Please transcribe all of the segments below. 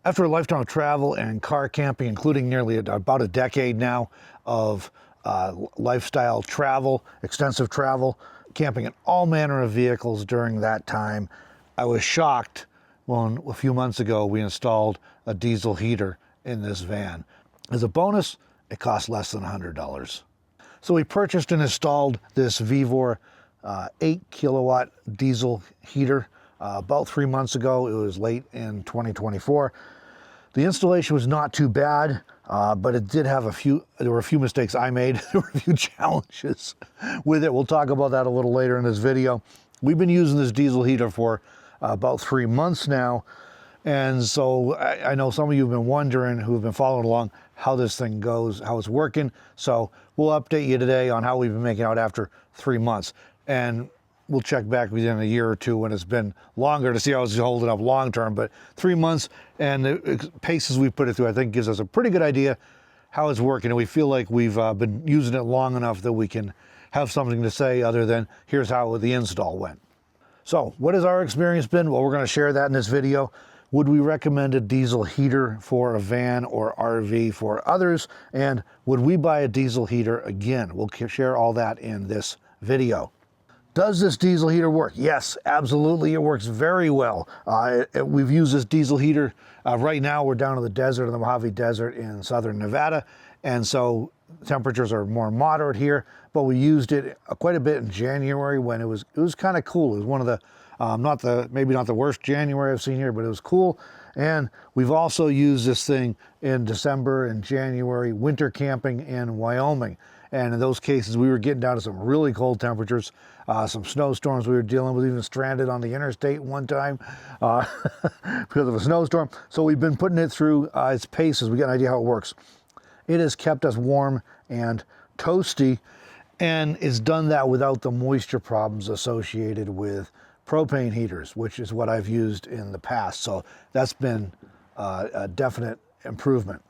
After a lifetime of travel and car camping, including nearly about a decade now of lifestyle travel, extensive travel, camping in all manner of vehicles during that time, I was shocked when a few months ago we installed a diesel heater in this van. As a bonus, it cost less than $100. So we purchased and installed this Vevor 8 kilowatt diesel heater about 3 months ago. It was late in 2024. The installation was not too bad, but it did have there were a few mistakes I made. There were a few challenges with it. We'll talk about that a little later in this video. We've been using this diesel heater for about 3 months now. And so I know some of you have been wondering, who have been following along, how this thing goes, how it's working. So we'll update you today on how we've been making out after 3 months. And we'll check back within a year or two when it's been longer to see how it's holding up long term. But 3 months and the paces we put it through, I think, gives us a pretty good idea how it's working. And we feel like we've been using it long enough that we can have something to say other than here's how the install went. So what has our experience been? Well, we're going to share that in this video. Would we recommend a diesel heater for a van or RV for others? And would we buy a diesel heater again? We'll share all that in this video. Does this diesel heater work? Yes, absolutely. It works very well. We've used this diesel heater. Right now, we're down in the desert, in the Mojave Desert in southern Nevada. And so temperatures are more moderate here, but we used it quite a bit in January when it was kind of cool. It was one of the, maybe not the worst January I've seen here, but it was cool. And we've also used this thing in December and January, winter camping in Wyoming. And in those cases, we were getting down to some really cold temperatures, some snowstorms we were dealing with, even stranded on the interstate one time because of a snowstorm. So we've been putting it through its paces. We got an idea how it works. It has kept us warm and toasty, and it's done that without the moisture problems associated with propane heaters, which is what I've used in the past. So that's been a definite improvement.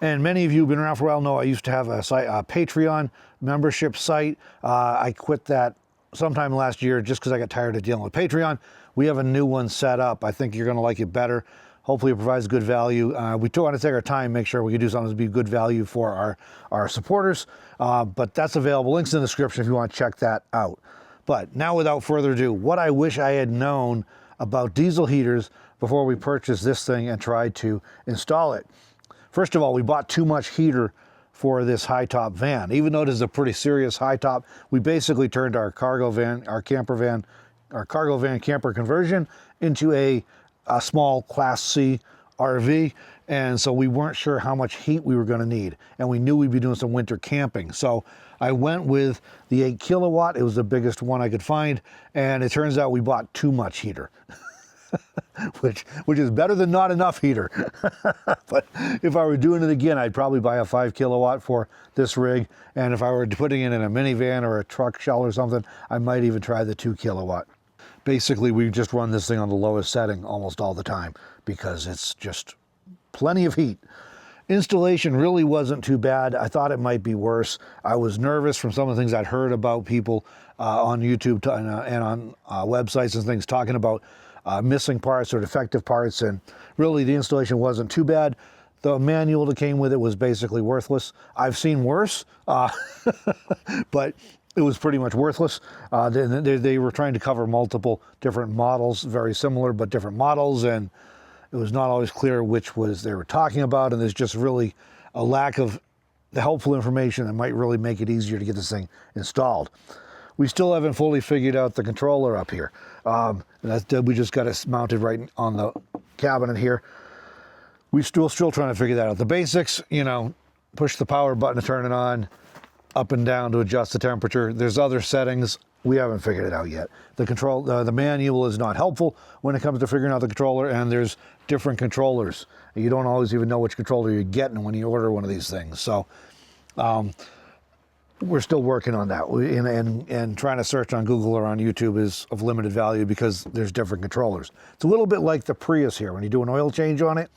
And many of you who've been around for a while know I used to have a Patreon membership site. I quit that sometime last year just because I got tired of dealing with Patreon. We have a new one set up. I think you're going to like it better. Hopefully it provides good value. We do want to take our time, make sure we can do something to be good value for our supporters. But that's available. Links in the description if you want to check that out. But now, without further ado, what I wish I had known about diesel heaters before we purchased this thing and tried to install it. First of all, we bought too much heater for this high top van. Even though it is a pretty serious high top, we basically turned our cargo van, our cargo van camper conversion into a small Class C RV. And so we weren't sure how much heat we were going to need. And we knew we'd be doing some winter camping. So I went with the 8 kilowatt. It was the biggest one I could find. And it turns out we bought too much heater. which is better than not enough heater. But if I were doing it again, I'd probably buy a 5 kilowatt for this rig. And if I were putting it in a minivan or a truck shell or something, I might even try the 2 kilowatt. Basically, we just run this thing on the lowest setting almost all the time because it's just plenty of heat. Installation really wasn't too bad. I thought it might be worse. I was nervous from some of the things I'd heard about people on YouTube and on websites and things talking about missing parts or defective parts, and really the installation wasn't too bad. The manual that came with it was basically worthless. I've seen worse, but it was pretty much worthless. They were trying to cover multiple different models, very similar but different models, and it was not always clear which was they were talking about, and there's just really a lack of the helpful information that might really make it easier to get this thing installed. We still haven't fully figured out the controller up here. We just got it mounted right on the cabinet here. We're still trying to figure that out. The basics, push the power button to turn it on, up and down to adjust the temperature. There's other settings. We haven't figured it out yet. The manual is not helpful when it comes to figuring out the controller, and there's different controllers. You don't always even know which controller you're getting when you order one of these things. So we're still working on that, and trying to search on Google or on YouTube is of limited value because there's different controllers. It's a little bit like the Prius here. When you do an oil change on it,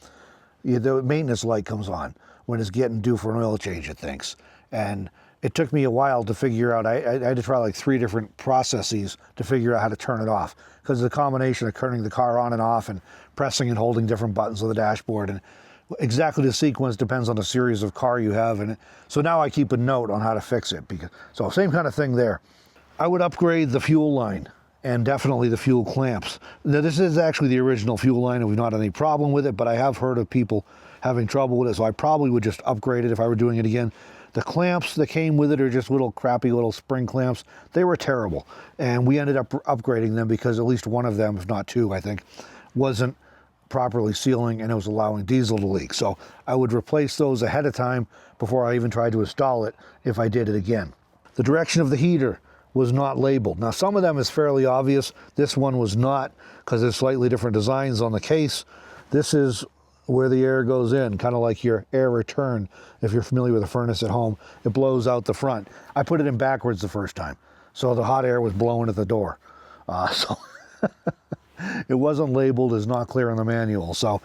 the maintenance light comes on when it's getting due for an oil change, it thinks. And it took me a while to figure out. I had to try like 3 different processes to figure out how to turn it off, because the combination of turning the car on and off and pressing and holding different buttons on the dashboard, and exactly the sequence depends on the series of car you have. And so now I keep a note on how to fix it. So same kind of thing there. I would upgrade the fuel line and definitely the fuel clamps. Now, this is actually the original fuel line and we've not had any problem with it, but I have heard of people having trouble with it, so I probably would just upgrade it if I were doing it again. The clamps that came with it are just little crappy little spring clamps. They were terrible, and we ended up upgrading them because at least one of them, if not 2, I think, wasn't properly sealing and it was allowing diesel to leak. So I would replace those ahead of time before I even tried to install it if I did it again. The direction of the heater was not labeled. Now, some of them is fairly obvious. This one was not, because there's slightly different designs on the case. This is where the air goes in, kind of like your air return. If you're familiar with a furnace at home, it blows out the front. I put it in backwards the first time, so the hot air was blowing at the door. So it wasn't labeled, as not clear on the manual. So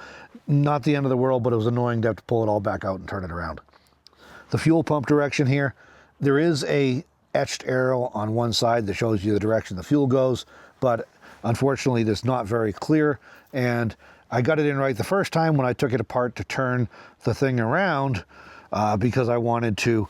not the end of the world, but it was annoying to have to pull it all back out and turn it around. The fuel pump direction here, there is a etched arrow on one side that shows you the direction the fuel goes, but unfortunately it's not very clear. And I got it in right the first time when I took it apart to turn the thing around, because I wanted to,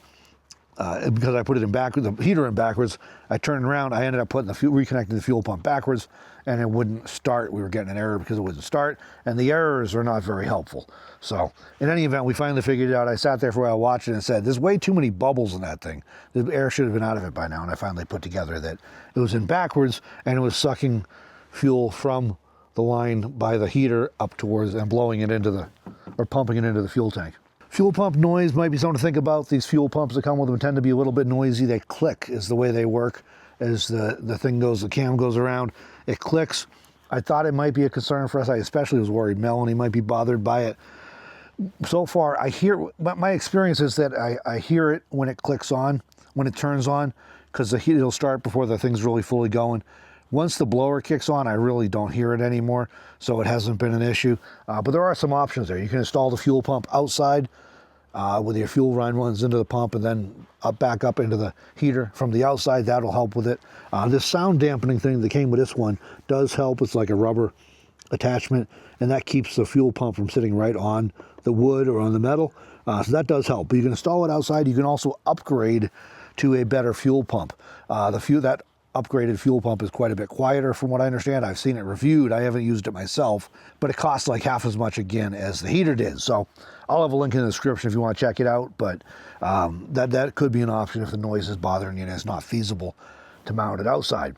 because I put it in backwards, the heater in backwards. I turned around, I ended up putting reconnecting the fuel pump backwards, and it wouldn't start. We were getting an error because it wouldn't start, and the errors are not very helpful. So in any event, we finally figured it out. I sat there for a while watching and said, there's way too many bubbles in that thing. The air should have been out of it by now, and I finally put together that it was in backwards, and it was sucking fuel from the line by the heater up towards and blowing it into the, or pumping it into the fuel tank. Fuel pump noise might be something to think about. These fuel pumps that come with them tend to be a little bit noisy. They click is the way they work. As the thing goes, the cam goes around, it clicks. I thought it might be a concern for us. I especially was worried Melanie might be bothered by it. So far, I hear, my experience is that I hear it when it clicks on, when it turns on, because the heat will start before the thing's really fully going. Once the blower kicks on, I really don't hear it anymore, so it hasn't been an issue. But there are some options there. You can install the fuel pump outside with your fuel line runs into the pump and then back up into the heater from the outside. That'll help with it. This sound dampening thing that came with this one does help. It's like a rubber attachment, and that keeps the fuel pump from sitting right on the wood or on the metal. So that does help. But you can install it outside. You can also upgrade to a better fuel pump. That upgraded fuel pump is quite a bit quieter from what I understand. I've seen it reviewed. I haven't used it myself, but it costs like half as much again as the heater did. So I'll have a link in the description if you want to check it out, but that could be an option if the noise is bothering you and it's not feasible to mount it outside.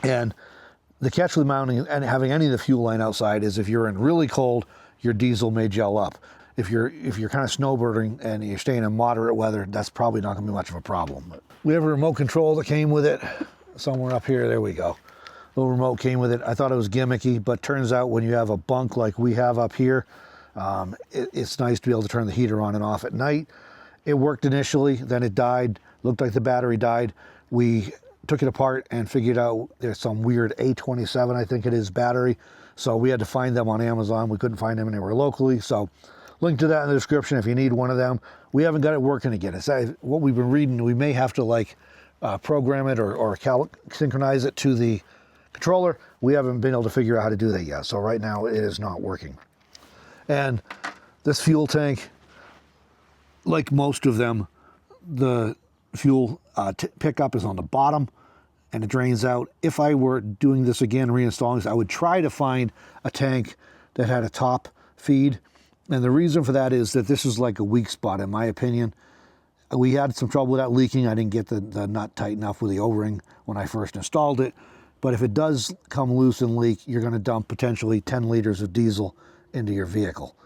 And the catch with mounting and having any of the fuel line outside is if you're in really cold, your diesel may gel up. If you're kind of snowbirding and you're staying in moderate weather, that's probably not going to be much of a problem. But we have a remote control that came with it. Somewhere up here, there we go. Little remote came with it. I thought it was gimmicky, but turns out when you have a bunk like we have up here, it's nice to be able to turn the heater on and off at night. It worked initially, then it died. Looked like the battery died. We took it apart and figured out there's some weird A27, I think it is, battery. So we had to find them on Amazon. We couldn't find them anywhere locally. So link to that in the description if you need one of them. We haven't got it working again. It's what we've been reading. We may have to program it or synchronize it to the controller. We haven't been able to figure out how to do that yet. So right now it is not working. And this fuel tank, like most of them, the fuel pickup is on the bottom and it drains out. If I were doing this again, reinstalling this, I would try to find a tank that had a top feed. And the reason for that is that this is like a weak spot, in my opinion. We had some trouble with that leaking. I didn't get the nut tight enough with the O-ring when I first installed it. But if it does come loose and leak, you're going to dump potentially 10 liters of diesel into your vehicle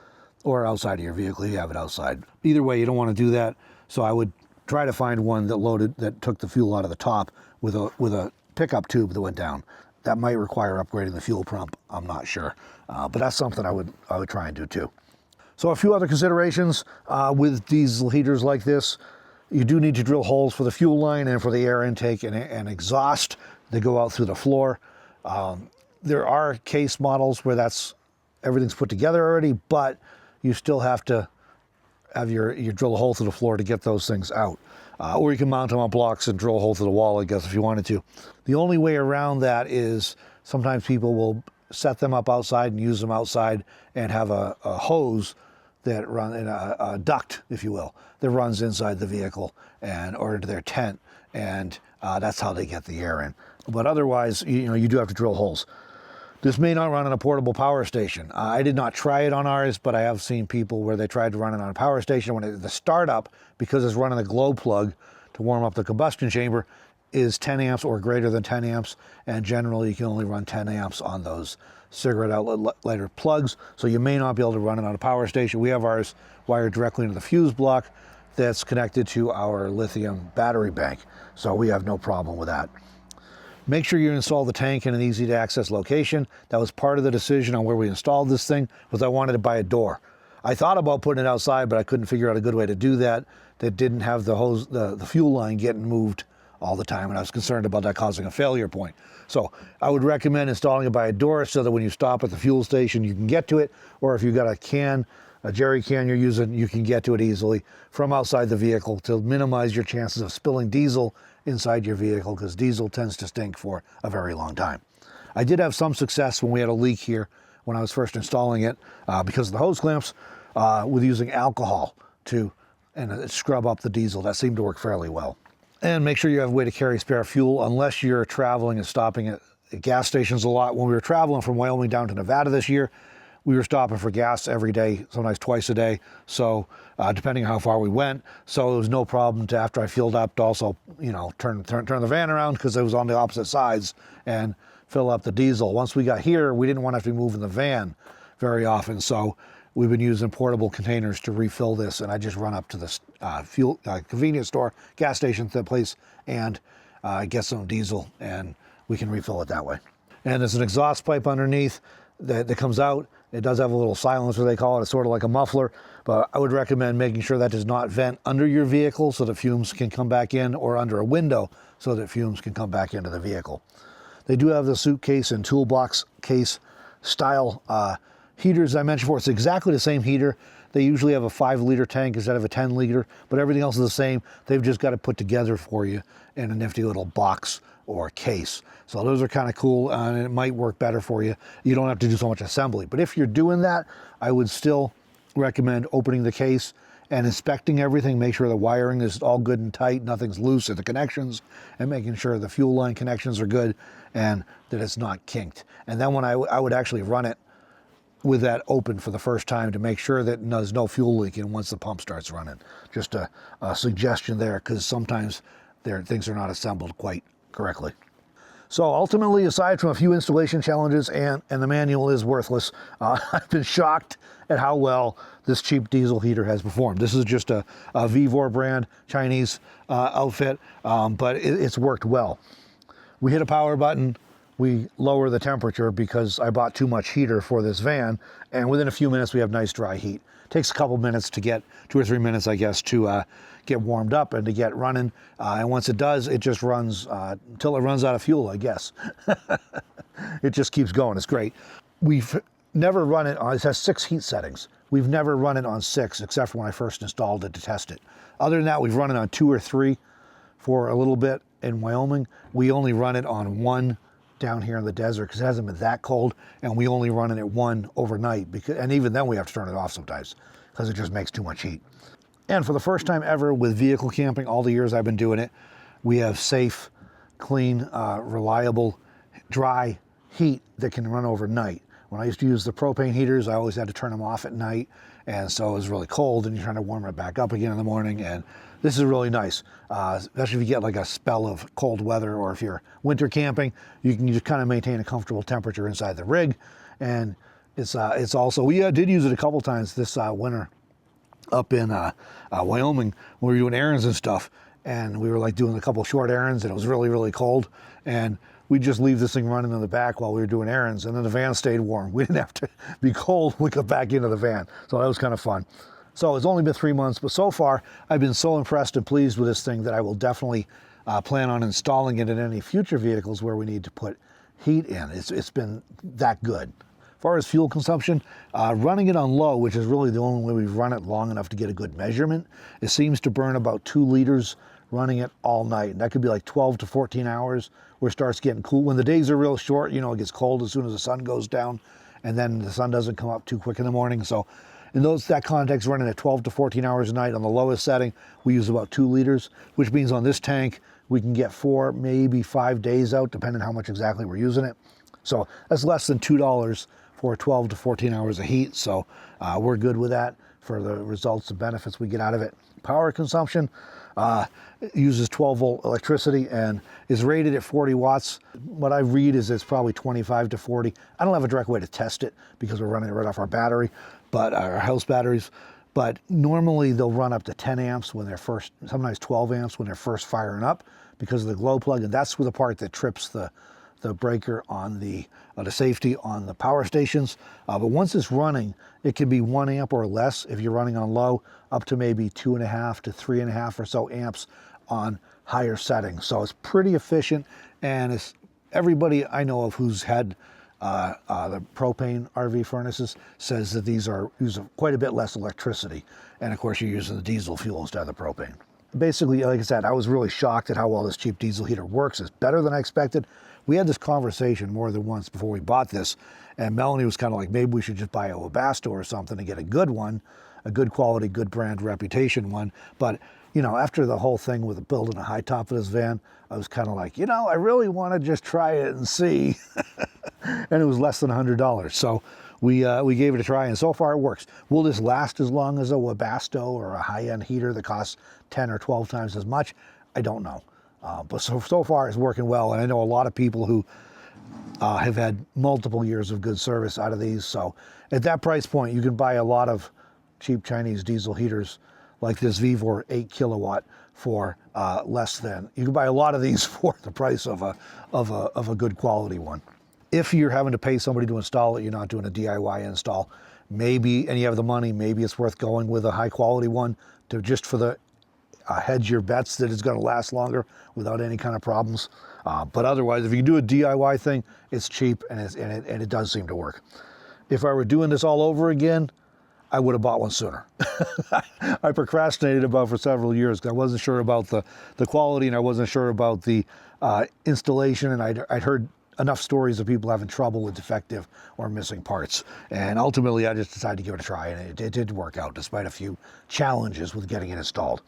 or outside of your vehicle if you have it outside. Either way, you don't want to do that. So I would try to find one that took the fuel out of the top with a pickup tube that went down. That might require upgrading the fuel pump. I'm not sure. But that's something I would try and do too. So a few other considerations with diesel heaters like this. You do need to drill holes for the fuel line and for the air intake and exhaust. They go out through the floor. There are case models where everything's put together already, but you still have to have your drill a hole through the floor to get those things out. Or you can mount them on blocks and drill a hole through the wall, I guess, if you wanted to. The only way around that is sometimes people will set them up outside and use them outside and have a hose that run in a duct, if you will, that runs inside the vehicle or into their tent, and that's how they get the air in. But otherwise, you do have to drill holes. This may not run on a portable power station. I did not try it on ours, but I have seen people where they tried to run it on a power station. When the startup, because it's running a glow plug to warm up the combustion chamber, is 10 amps or greater than 10 amps, and generally you can only run 10 amps on those cigarette outlet lighter plugs, so you may not be able to run it on a power station. We have ours wired directly into the fuse block that's connected to our lithium battery bank, so we have no problem with that. Make sure you install the tank in an easy to access location. That was part of the decision on where we installed this thing, was I wanted to buy a door. I thought about putting it outside, but I couldn't figure out a good way to do that didn't have the hose, the fuel line getting moved all the time, and I was concerned about that causing a failure point. So I would recommend installing it by a door so that when you stop at the fuel station, you can get to it, or if you've got a jerry can you're using, you can get to it easily from outside the vehicle to minimize your chances of spilling diesel inside your vehicle, because diesel tends to stink for a very long time. I did have some success when we had a leak here when I was first installing it because of the hose clamps with using alcohol to scrub up the diesel. That seemed to work fairly well. And make sure you have a way to carry spare fuel unless you're traveling and stopping at gas stations a lot. When we were traveling from Wyoming down to Nevada this year, we were stopping for gas every day, sometimes twice a day. So depending on how far we went, so it was no problem to, after I filled up, to also turn the van around because it was on the opposite sides and fill up the diesel. Once we got here, we didn't want to have to be moving the van very often, so we've been using portable containers to refill this, and I just run up to the fuel convenience store, gas station, that place, and get some diesel, and we can refill it that way. And there's an exhaust pipe underneath that comes out. It does have a little silencer, they call it. It's sort of like a muffler, but I would recommend making sure that does not vent under your vehicle so that fumes can come back in, or under a window so that fumes can come back into the vehicle. They do have the suitcase and toolbox case style heaters I mentioned before. It's exactly the same heater. They usually have a 5-liter tank instead of a 10-liter, but everything else is the same. They've just got it put together for you in a nifty little box or case. So those are kind of cool, and it might work better for you. You don't have to do so much assembly. But if you're doing that, I would still recommend opening the case and inspecting everything. Make sure the wiring is all good and tight, nothing's loose at the connections, and making sure the fuel line connections are good and that it's not kinked. And then when I would actually run it with that open for the first time to make sure that there's no fuel leaking once the pump starts running. Just a suggestion there, because sometimes things are not assembled quite correctly. So ultimately, aside from a few installation challenges, and the manual is worthless, I've been shocked at how well this cheap diesel heater has performed. This is just a Vivor brand Chinese outfit, but it's worked well. We hit a power button, we lower the temperature because I bought too much heater for this van, and within a few minutes we have nice dry heat. It takes a couple minutes to get, 2 or 3 minutes I guess, to get warmed up and to get running, and once it does, it just runs until it runs out of fuel, I guess. It just keeps going. It's great. We've never run it on, it has 6 heat settings. We've never run it on 6 except for when I first installed it to test it. Other than that, we've run it on 2 or 3 for a little bit in Wyoming. We only run it on 1 down here in the desert because it hasn't been that cold, and we only run it at 1 overnight, and even then we have to turn it off sometimes because it just makes too much heat. And for the first time ever with vehicle camping, all the years I've been doing it, we have safe, clean, reliable, dry heat that can run overnight. When I used to use the propane heaters, I always had to turn them off at night, and so it was really cold, and you're trying to warm it back up again in the morning, and this is really nice, especially if you get like a spell of cold weather, or if you're winter camping, you can just kind of maintain a comfortable temperature inside the rig. And it's also, we did use it a couple times this winter up in Wyoming when we were doing errands and stuff, and we were like doing a couple short errands, and it was really, really cold, and we'd just leave this thing running in the back while we were doing errands, and then the van stayed warm. We didn't have to be cold when we got back into the van, so that was kind of fun. So it's only been 3 months, but so far I've been so impressed and pleased with this thing that I will definitely plan on installing it in any future vehicles where we need to put heat in. It's been that good. As far as fuel consumption, running it on low, which is really the only way we've run it long enough to get a good measurement, it seems to burn about 2 liters running it all night. And that could be like 12 to 14 hours where it starts getting cool. When the days are real short, you know, it gets cold as soon as the sun goes down, and then the sun doesn't come up too quick in the morning. So in that context, running at 12 to 14 hours a night on the lowest setting, we use about 2 liters, which means on this tank, we can get 4, maybe 5 days out, depending on how much exactly we're using it. So that's less than $2 for 12 to 14 hours of heat. So we're good with that for the results and benefits we get out of it. Power consumption, it uses 12 volt electricity and is rated at 40 watts. What I read is it's probably 25 to 40. I don't have a direct way to test it because we're running it right off our battery, but our house batteries. But normally they'll run up to 10 amps when they're first, sometimes 12 amps when they're first firing up because of the glow plug, and that's the part that trips the breaker on the safety on the power stations. But once it's running, it can be 1 amp or less if you're running on low, up to maybe 2.5 to 3.5 or so amps on higher settings. So it's pretty efficient, and it's everybody I know of who's had the propane RV furnaces says that these use quite a bit less electricity, and of course you're using the diesel fuel instead of the propane. Basically, like I said, I was really shocked at how well this cheap diesel heater works. It's better than I expected. We had this conversation more than once before we bought this, and Melanie was kind of like, maybe we should just buy a Webasto or something and get a good one, a good quality, good brand reputation one. But, you know, after the whole thing with building a high top of this van, I was kind of like, you know, I really want to just try it and see. And it was less than $100. So we gave it a try, and so far it works. Will this last as long as a Webasto or a high-end heater that costs 10 or 12 times as much? I don't know. But so far it's working well, and I know a lot of people who have had multiple years of good service out of these. So at that price point, you can buy a lot of cheap Chinese diesel heaters like this Vevor 8 kilowatt for less than, you can buy a lot of these for the price of a good quality one. If you're having to pay somebody to install it, you're not doing a DIY install, maybe, and you have the money, maybe it's worth going with a high quality one to just for the hedge your bets that it's going to last longer without any kind of problems. But otherwise, if you do a DIY thing, it's cheap and it does seem to work. If I were doing this all over again, I would have bought one sooner. I procrastinated about for several years because I wasn't sure about the quality, and I wasn't sure about the installation, and I'd heard enough stories of people having trouble with defective or missing parts. And ultimately, I just decided to give it a try, and it did work out despite a few challenges with getting it installed.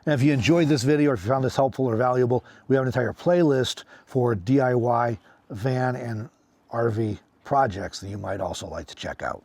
And if you enjoyed this video or if you found this helpful or valuable, we have an entire playlist for DIY van and RV projects that you might also like to check out.